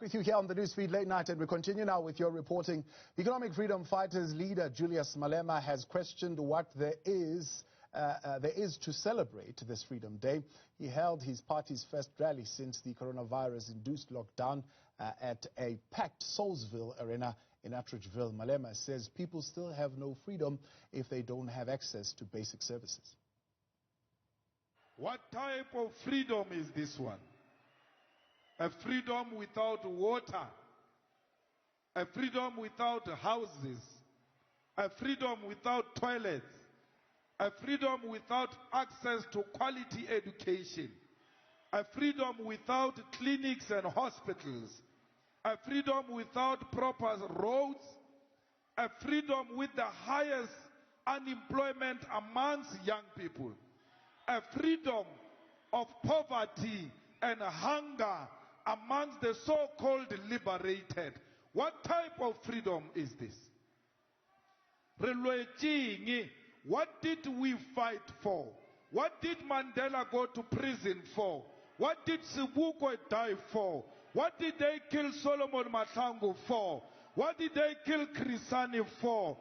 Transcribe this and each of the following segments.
With you here on the Newsfeed Late Night, and we continue now with your reporting. Economic Freedom Fighters leader Julius Malema has questioned what there is to celebrate this Freedom Day. He held his party's first rally since the coronavirus-induced lockdown at a packed Soulsville arena in Atteridgeville. Malema says people still have no freedom if they don't have access to basic services. What type of freedom is this one? A freedom without water, a freedom without houses, a freedom without toilets, a freedom without access to quality education, a freedom without clinics and hospitals, a freedom without proper roads, a freedom with the highest unemployment amongst young people, a freedom of poverty and hunger amongst the so-called liberated. What type of freedom is this? What did we fight for? What did Mandela go to prison for? What did Sebukwe die for? What did they kill Solomon Mahlangu for? What did they kill Krisani for?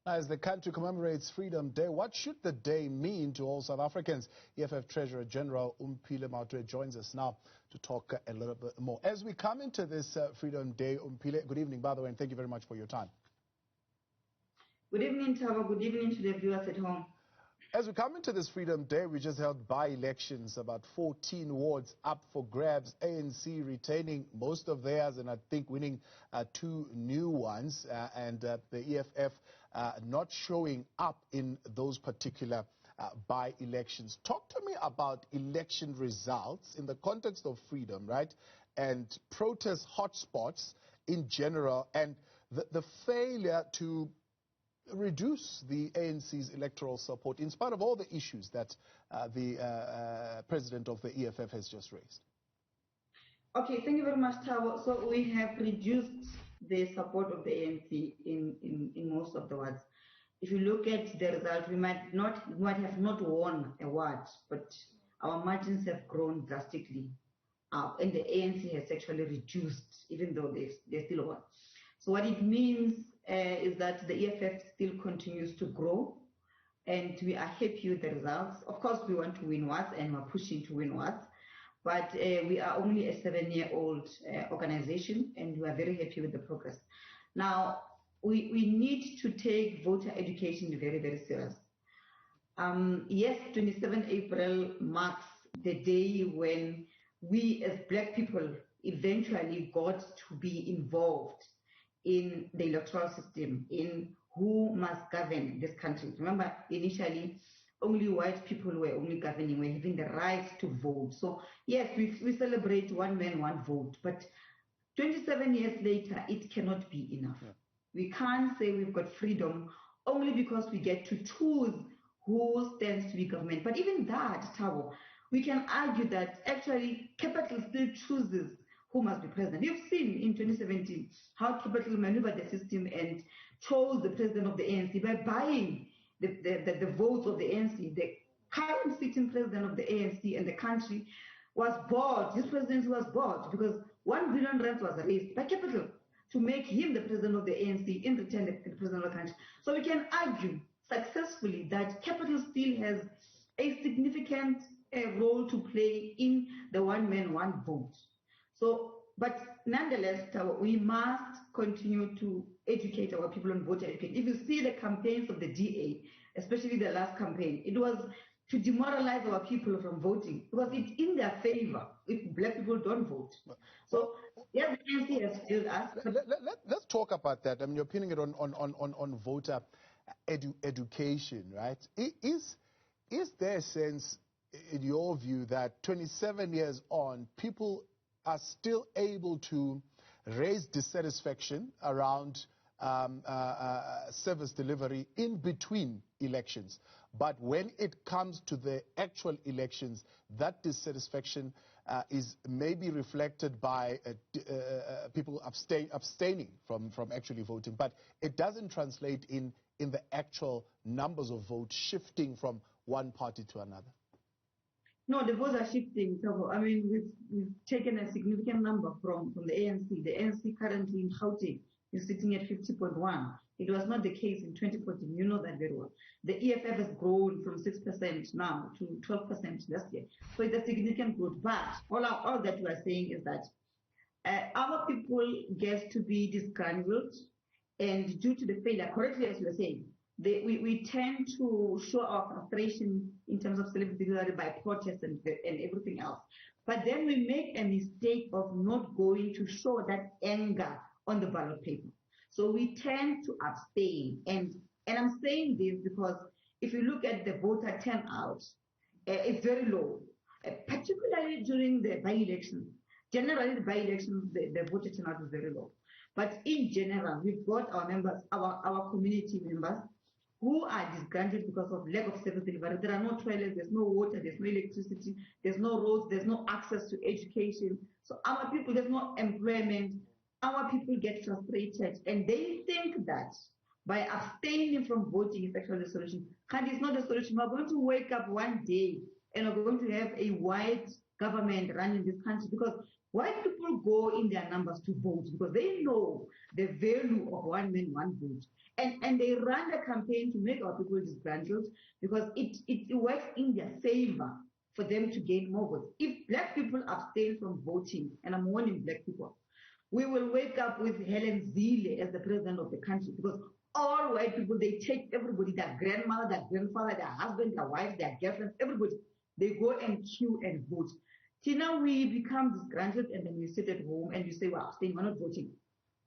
As the country commemorates Freedom Day, what should the day mean to all South Africans? EFF Treasurer General Omphile Maotwe joins us now to talk a little bit more. As we come into this Freedom Day, Omphile, good evening, by the way, and thank you very much for your time. Good evening, Thabo. Good evening to the viewers at home. As we come into this Freedom Day, we just held by-elections, about 14 wards up for grabs, ANC retaining most of theirs and I think winning 2 new ones, and the EFF not showing up in those particular by-elections. Talk to me about election results in the context of freedom, right, and protest hotspots in general, and the failure to reduce the ANC's electoral support in spite of all the issues that the president of the EFF has just raised. Okay, thank you very much, Thabo. So we have reduced the support of the ANC in most of the wards. If you look at the result, we might have not won a ward, but our margins have grown drastically up, and the ANC has actually reduced, even though they still won. So what it means is that the EFF still continues to grow, and we are happy with the results. Of course, we want to win wards, and we're pushing to win wards, but we are only a 7-year-old organization, and we are very happy with the progress. Now, we need to take voter education very, very serious. Yes, 27 April marks the day when we as black people eventually got to be involved in the electoral system, in who must govern this country. Remember, initially, only white people were only governing, were having the right to vote. So, yes, we celebrate one man, one vote, but 27 years later, it cannot be enough. Yeah. We can't say we've got freedom only because we get to choose who stands to be government. But even that, Thabo, we can argue that actually capital still chooses who must be president. You've seen in 2017 how capital maneuvered the system and chose the president of the ANC by buying the votes of the ANC. The current sitting president of the ANC and the country was bought, his presidency was bought because 1 billion rand was raised by capital to make him the president of the ANC, in return the president of the country. So we can argue successfully that capital still has a significant role to play in the one man, one vote. So, but nonetheless, we must continue to educate our people on voter education. If you see the campaigns of the DA, especially the last campaign, it was to demoralize our people from voting because it's in their favor if black people don't vote. So, yes, the ANC has failed us. Let's talk about that. I mean, you're pinning it on voter education, right? Is there a sense, in your view, that 27 years on, people are still able to raise dissatisfaction around service delivery in between elections, but when it comes to the actual elections, that dissatisfaction is maybe reflected by people abstaining from actually voting, but it doesn't translate in the actual numbers of votes shifting from one party to another? No, the votes are shifting. So, I mean, we've taken a significant number from the ANC. The ANC currently in Gauteng is sitting at 50.1. It was not the case in 2014. You know that very well. The EFF has grown from 6% now to 12% last year. So it's a significant growth. But all that we are saying is that our people get to be disgruntled, and due to the failure, correctly as you were saying, we tend to show our frustration in terms of celebrity by protest and everything else. But then we make a mistake of not going to show that anger on the ballot paper. So we tend to abstain. And I'm saying this because if you look at the voter turnout, it's very low, particularly during the by-elections. Generally, the by-elections, the voter turnout is very low. But in general, we've got our members, our community members, who are disgruntled because of lack of service delivery. There are no toilets, there's no water, there's no electricity, there's no roads, there's no access to education. So our people, there's no employment. Our people get frustrated, and they think that by abstaining from voting is actually the solution. And it's not the solution. We're going to wake up one day and we're going to have a white government running this country, because white people go in their numbers to vote because they know the value of one man, one vote. And they run a campaign to make our people disgruntled because it works in their favor for them to gain more votes. If black people abstain from voting, and I'm warning black people, we will wake up with Helen Zille as the president of the country, because all white people, they take everybody, their grandmother, their grandfather, their husband, their wife, their girlfriend, everybody, they go and queue and vote. Till now we become disgruntled, and then we sit at home and you say, well, abstain, we're not voting.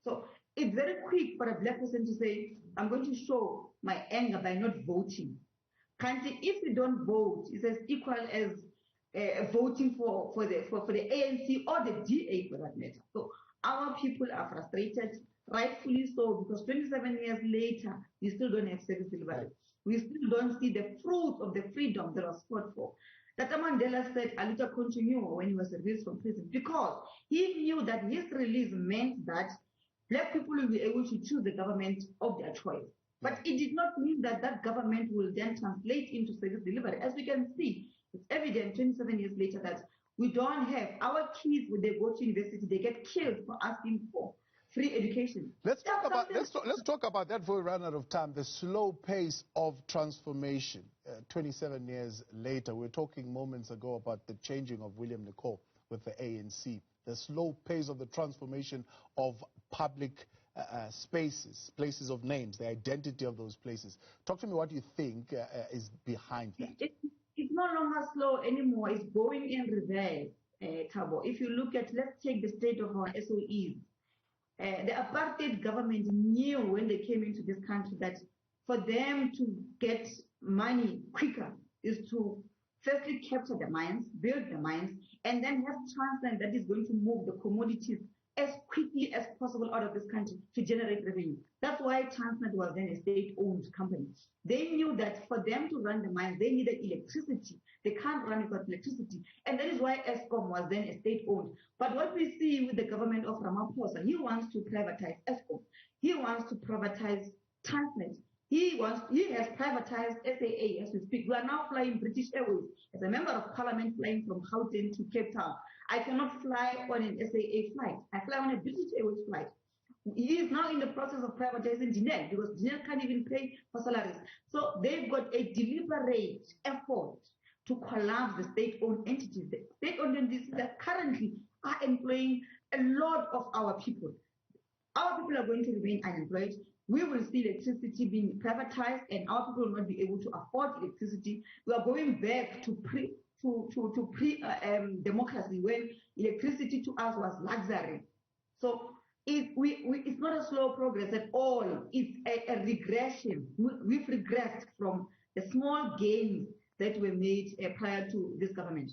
So it's very quick for a black person to say, I'm going to show my anger by not voting. If you don't vote, it's as equal as voting for the ANC or the DA for that matter. So our people are frustrated, rightfully so, because 27 years later, we still don't have service delivery. We still don't see the fruit of the freedom that was fought for. Thabo Mdluli said Aluta continue when he was released from prison, because he knew that his release meant that black people will be able to choose the government of their choice. But it did not mean that that government will then translate into service delivery. As we can see, it's evident 27 years later that we don't have our kids when they go to university, they get killed for asking for free education. Let's talk about that before we run out of time. The slow pace of transformation. 27 years later, we were talking moments ago about the changing of William Nicol with the ANC. The slow pace of the transformation of public spaces, places of names, the identity of those places. Talk to me what you think is behind that. It's no longer slow anymore. It's going in reverse, Thabo. If you look at, let's take the state of our SOEs. The apartheid government knew when they came into this country that for them to get money quicker is to firstly capture the mines, build the mines, and then have Transnet that is going to move the commodities as quickly as possible out of this country to generate revenue. That's why Transnet was then a state-owned company. They knew that for them to run the mines, they needed electricity. They can't run without electricity. And that is why Eskom was then a state-owned. But what we see with the government of Ramaphosa, he wants to privatize Eskom. He wants to privatize Transnet. He has privatized SAA as we speak. We are now flying British Airways. As a member of parliament flying from Gauteng to Cape Town, I cannot fly on an SAA flight. I fly on a British Airways flight. He is now in the process of privatizing Dinel because Dinel can't even pay for salaries. So they've got a deliberate effort to collapse the state-owned entities. The state-owned entities that currently are employing a lot of our people. Our people are going to remain unemployed. We will see electricity being privatized, and our people will not be able to afford electricity. We are going back to pre-democracy when electricity to us was luxury. So it's not a slow progress at all. It's a regression. We've regressed from the small gains that were made prior to this government.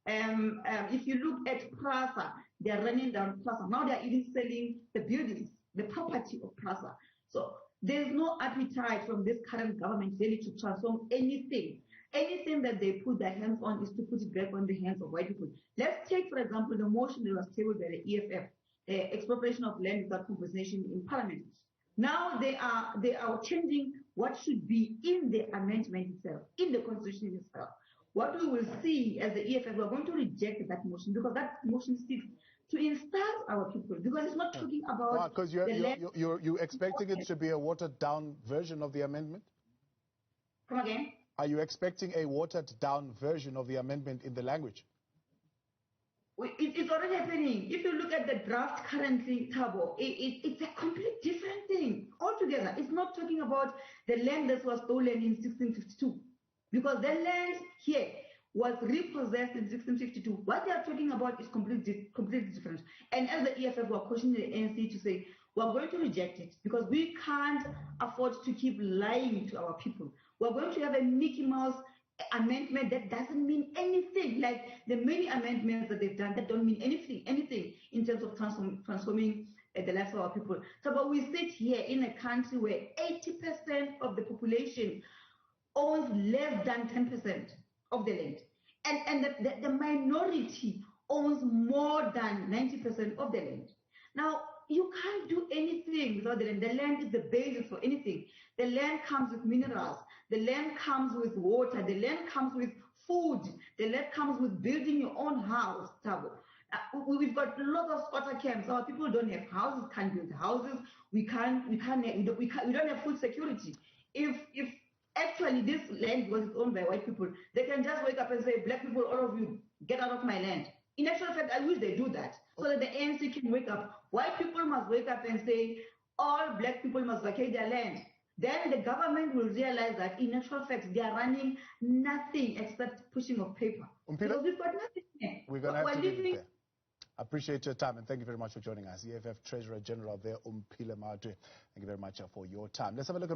If you look at PRASA, they are running down PRASA. Now they are even selling the buildings, the property of PRASA. So there's no appetite from this current government really to transform anything. Anything that they put their hands on is to put it back on the hands of white people. Let's take, for example, the motion that was tabled by the EFF, expropriation of land without compensation in Parliament. Now they are changing what should be in the amendment itself, in the Constitution itself. what we will see as the EFF, we're going to reject that motion because that motion seeks to insult our people because it's not talking about because you're expecting it to be a watered-down version of the amendment? Come again? Are you expecting a watered-down version of the amendment in the language? It's already happening. If you look at the draft currently, Thabo, it's a completely different thing altogether. It's not talking about the land that was stolen in 1652 because the land here was repossessed in 1652. What they are talking about is completely different. And as the EFF were questioning the ANC to say, we're going to reject it because we can't afford to keep lying to our people. We're going to have a Mickey Mouse amendment that doesn't mean anything, like the many amendments that they've done that don't mean anything in terms of transforming the lives of our people. So, but we sit here in a country where 80% of the population owns less than 10% of the land, and the minority owns more than 90% of the land. Now, you can't do anything without the land. The land is the basis for anything. The land comes with minerals. The land comes with water. The land comes with food. The land comes with building your own house, Thabo. We've got lots of squatter camps. Our people don't have houses, can't build houses. We don't have food security. If actually this land was owned by white people, they can just wake up and say, black people, all of you, get out of my land. In actual fact, I wish they do that so that the ANC can wake up. White people must wake up and say, all black people must vacate their land. Then the government will realize that in actual fact, they are running nothing except pushing of paper. Because we've got nothing there. We're going to have to leave it there. I appreciate your time and thank you very much for joining us. EFF Treasurer General there, Omphile Maotwe. Thank you very much for your time. Let's have a look at